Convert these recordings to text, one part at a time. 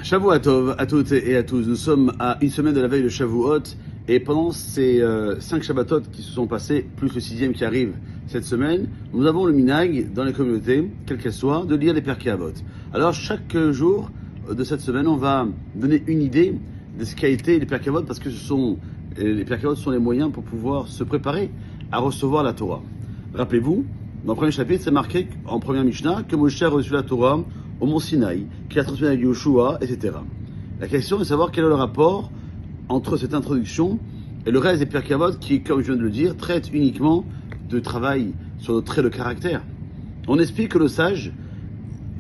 Shavuot à toutes et à tous. Nous sommes à une semaine de la veille de Shavuot et pendant ces 5 Shabbatot qui se sont passés, plus le 6e qui arrive cette semaine, nous avons le minhag dans les communautés, quelle qu'elle soit, de lire les Pirkei Avot. Alors chaque jour de cette semaine, on va donner une idée de ce qu'a été les Pirkei Avot parce que les Pirkei Avot sont les moyens pour pouvoir se préparer à recevoir la Torah. Rappelez-vous, dans le premier chapitre, c'est marqué en première Mishnah que Moshe a reçu la Torah au mont Sinaï, qui a transmis avec Yoshua, etc. La question est de savoir quel est le rapport entre cette introduction et le reste des Pirkei Avot qui, comme je viens de le dire, traite uniquement de travail sur nos traits de caractère. On explique que nos sages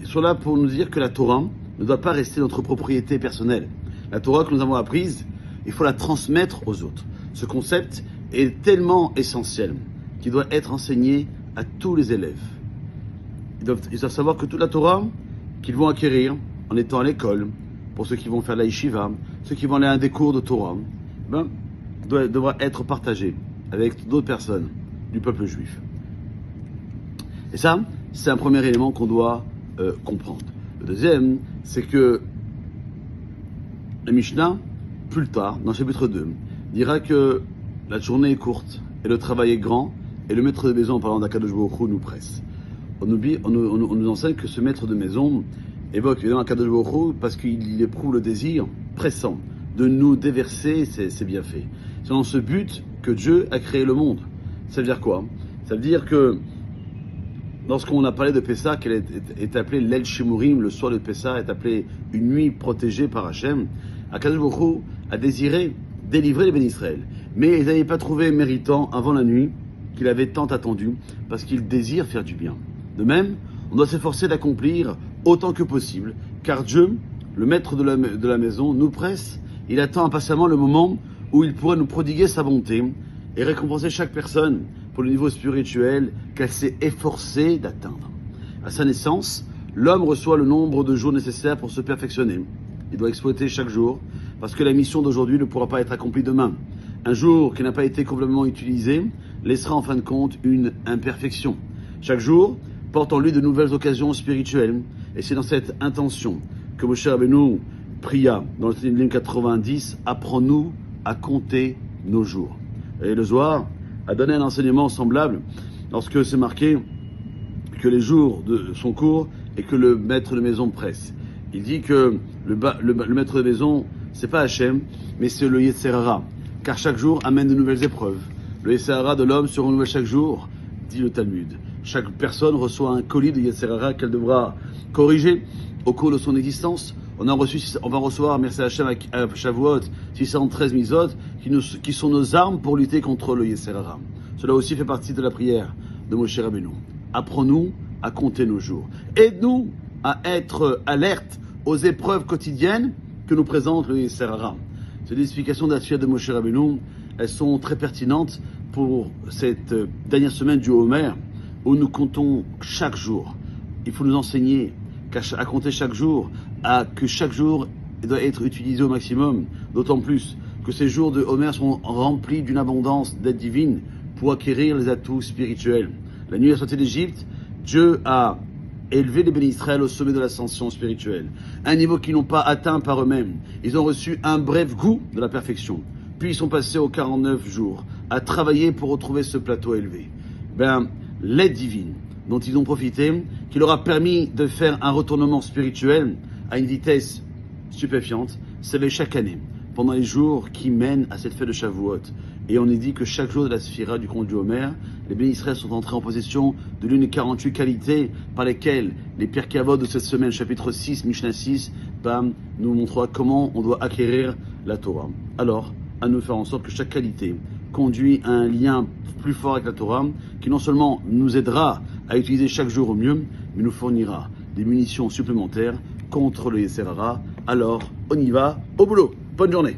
sont là pour nous dire que la Torah ne doit pas rester notre propriété personnelle. La Torah que nous avons apprise, il faut la transmettre aux autres. Ce concept est tellement essentiel qu'il doit être enseigné à tous les élèves. Ils doivent savoir que toute la Torah qu'ils vont acquérir en étant à l'école, pour ceux qui vont faire la yeshiva, ceux qui vont aller à des cours de Torah, devra être partagé avec d'autres personnes du peuple juif. Et ça, c'est un premier élément qu'on doit comprendre. Le deuxième, c'est que la Mishnah, plus tard, dans le chapitre 2, dira que la journée est courte et le travail est grand, et le maître de maison, en parlant d'Akadosh Baruch Hu, nous presse. On nous enseigne que ce maître de maison évoque évidemment Akadosh Baruch Hu parce qu'il éprouve le désir pressant de nous déverser ses bienfaits. C'est dans ce but que Dieu a créé le monde. Ça veut dire quoi? Ça veut dire que lorsqu'on a parlé de Pessah, qu'elle est appelée l'El Shimurim, le soir de Pessah est appelé une nuit protégée par Hachem, Akadosh Baruch Hu a désiré délivrer les bénis Israël. Mais ils n'avaient pas trouvé méritant avant la nuit qu'il avait tant attendu parce qu'il désire faire du bien. De même, on doit s'efforcer d'accomplir autant que possible, car Dieu, le maître de la maison, nous presse. Il attend impatiemment le moment où il pourra nous prodiguer sa bonté et récompenser chaque personne pour le niveau spirituel qu'elle s'est efforcée d'atteindre. À sa naissance, l'homme reçoit le nombre de jours nécessaires pour se perfectionner. Il doit exploiter chaque jour, parce que la mission d'aujourd'hui ne pourra pas être accomplie demain. Un jour qui n'a pas été complètement utilisé laissera en fin de compte une imperfection. Chaque jour porte en lui de nouvelles occasions spirituelles. Et c'est dans cette intention que Moshe Rabbeinu pria dans le Télim 90, « Apprends-nous à compter nos jours ». Et le Zohar a donné un enseignement semblable lorsque c'est marqué que les jours sont courts et que le maître de maison presse. Il dit que le maître de maison, c'est pas Hachem, mais c'est le Yetzer Hara, car chaque jour amène de nouvelles épreuves. Le Yetzer Hara de l'homme se renouvelle chaque jour, dit le Talmud. Chaque personne reçoit un colis de Yetzer Hara qu'elle devra corriger au cours de son existence. On va recevoir, merci à Hachem, à Shavuot, 613 misot, qui sont nos armes pour lutter contre le Yetzer Hara. Cela aussi fait partie de la prière de Moshe Rabbeinu. Apprends-nous à compter nos jours. Aide-nous à être alertes aux épreuves quotidiennes que nous présente le Yetzer Hara. Ces explications de la suite de Moshe Rabbeinu, elles sont très pertinentes pour cette dernière semaine du Homer, où nous comptons chaque jour. Il faut nous enseigner à compter chaque jour, que chaque jour doit être utilisé au maximum, d'autant plus que ces jours de Homer sont remplis d'une abondance d'aide divine pour acquérir les atouts spirituels. La nuit à la sortie d'Égypte, Dieu a élevé les bénis Israël au sommet de l'ascension spirituelle, un niveau qu'ils n'ont pas atteint par eux-mêmes. Ils ont reçu un bref goût de la perfection. Puis ils sont passés aux 49 jours à travailler pour retrouver ce plateau élevé. L'aide divine dont ils ont profité, qui leur a permis de faire un retournement spirituel à une vitesse stupéfiante, s'élève chaque année, pendant les jours qui mènent à cette fête de Shavuot. Et on est dit que chaque jour de la Sphira du conte du Homer, les bénis Israël sont entrés en possession de l'une des 48 qualités par lesquelles les Pirkei Avot de cette semaine, chapitre 6, Mishnah 6, nous montrera comment on doit acquérir la Torah. Alors, à nous faire en sorte que chaque qualité conduit à un lien plus fort avec la Torah, qui non seulement nous aidera à utiliser chaque jour au mieux, mais nous fournira des munitions supplémentaires contre le Yetzer Hara. Alors, on y va, au boulot. Bonne journée.